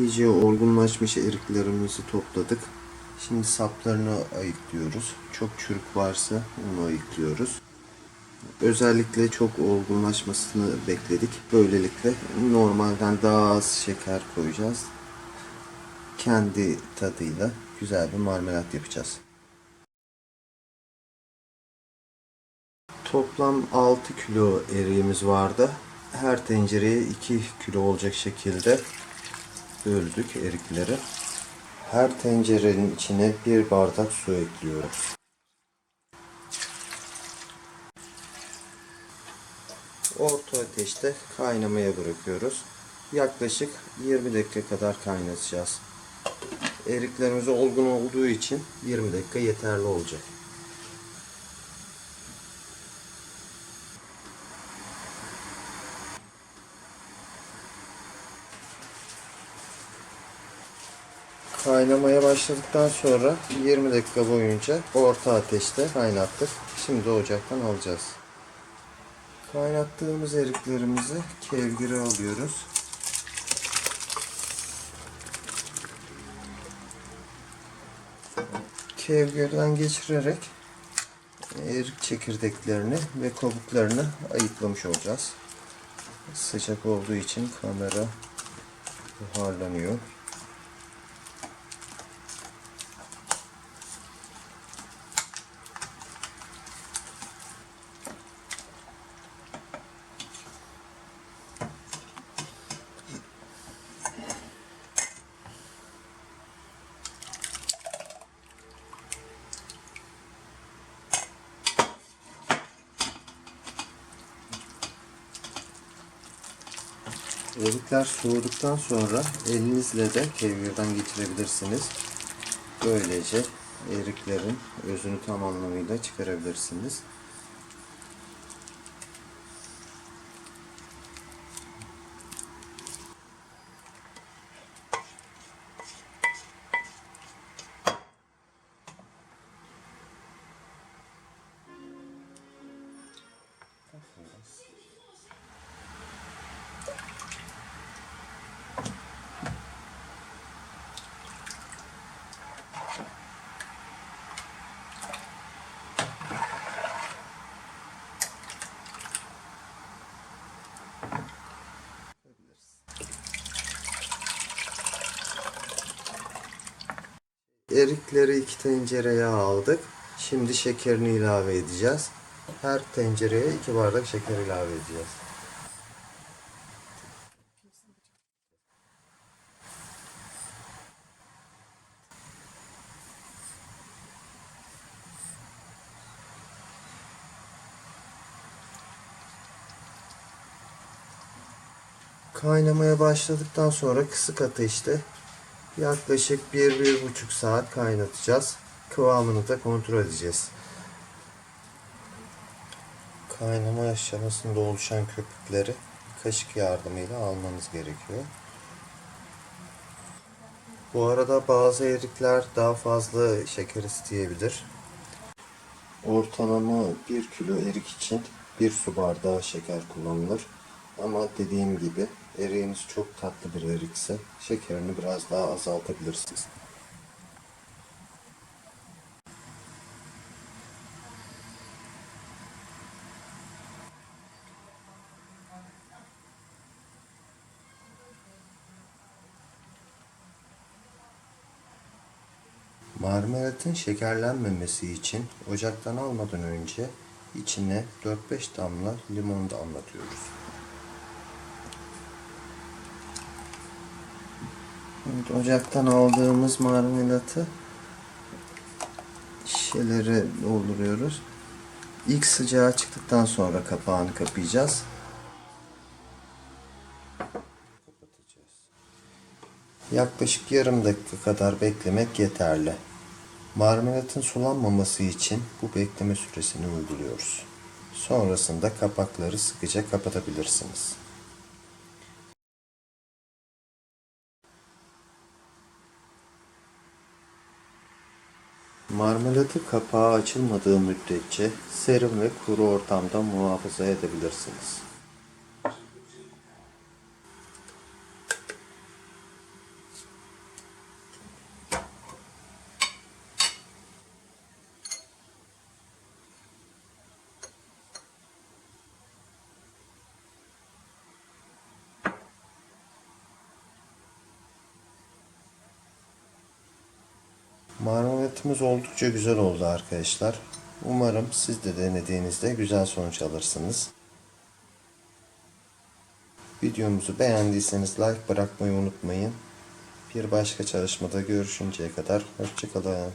İyice olgunlaşmış eriklerimizi topladık. Şimdi saplarını ayıklıyoruz. Çok çürük varsa onu ayıklıyoruz. Özellikle çok olgunlaşmasını bekledik. Böylelikle normalden daha az şeker koyacağız. Kendi tadıyla güzel bir marmelat yapacağız. Toplam 6 kilo eriğimiz vardı. Her tencereye 2 kilo olacak şekilde böldük erikleri. Her tencerenin içine 1 bardak su ekliyoruz. Orta ateşte kaynamaya bırakıyoruz. Yaklaşık 20 dakika kadar kaynatacağız. Eriklerimiz olgun olduğu için 20 dakika yeterli olacak. Kaynamaya başladıktan sonra 20 dakika boyunca orta ateşte kaynattık. Şimdi ocaktan alacağız. Kaynattığımız eriklerimizi kevgire alıyoruz. Kevgirden geçirerek erik çekirdeklerini ve kabuklarını ayıklamış olacağız. Sıcak olduğu için kamera buharlanıyor. Erikler soğuduktan sonra elinizle de kevgirden geçirebilirsiniz. Böylece eriklerin özünü tam anlamıyla çıkarabilirsiniz. Erikleri 2 tencereye aldık. Şimdi şekerini ilave edeceğiz. Her tencereye 2 bardak şeker ilave edeceğiz. Kaynamaya başladıktan sonra kısık ateşte yaklaşık 1-1,5 saat kaynatacağız. Kıvamını da kontrol edeceğiz. Kaynama aşamasında oluşan köpükleri kaşık yardımıyla almanız gerekiyor. Bu arada bazı erikler daha fazla şeker isteyebilir. Ortalama 1 kilo erik için 1 su bardağı şeker kullanılır. Ama dediğim gibi eriğiniz çok tatlı bir erikse şekerini biraz daha azaltabilirsiniz. Marmelatın şekerlenmemesi için ocaktan almadan önce içine 4-5 damla limon damlatıyoruz. Evet, ocaktan aldığımız marmelatı şişelere dolduruyoruz. İlk sıcağı çıktıktan sonra kapağını kapayacağız. Kapatacağız. Yaklaşık yarım dakika kadar beklemek yeterli. Marmelatın sulanmaması için bu bekleme süresini uyguluyoruz. Sonrasında kapakları sıkıca kapatabilirsiniz. Marmelatı kapağı açılmadığı müddetçe serin ve kuru ortamda muhafaza edebilirsiniz. Marmelatımız oldukça güzel oldu arkadaşlar. Umarım siz de denediğinizde güzel sonuç alırsınız. Videomuzu beğendiyseniz like bırakmayı unutmayın. Bir başka çalışmada görüşünceye kadar hoşça kalın.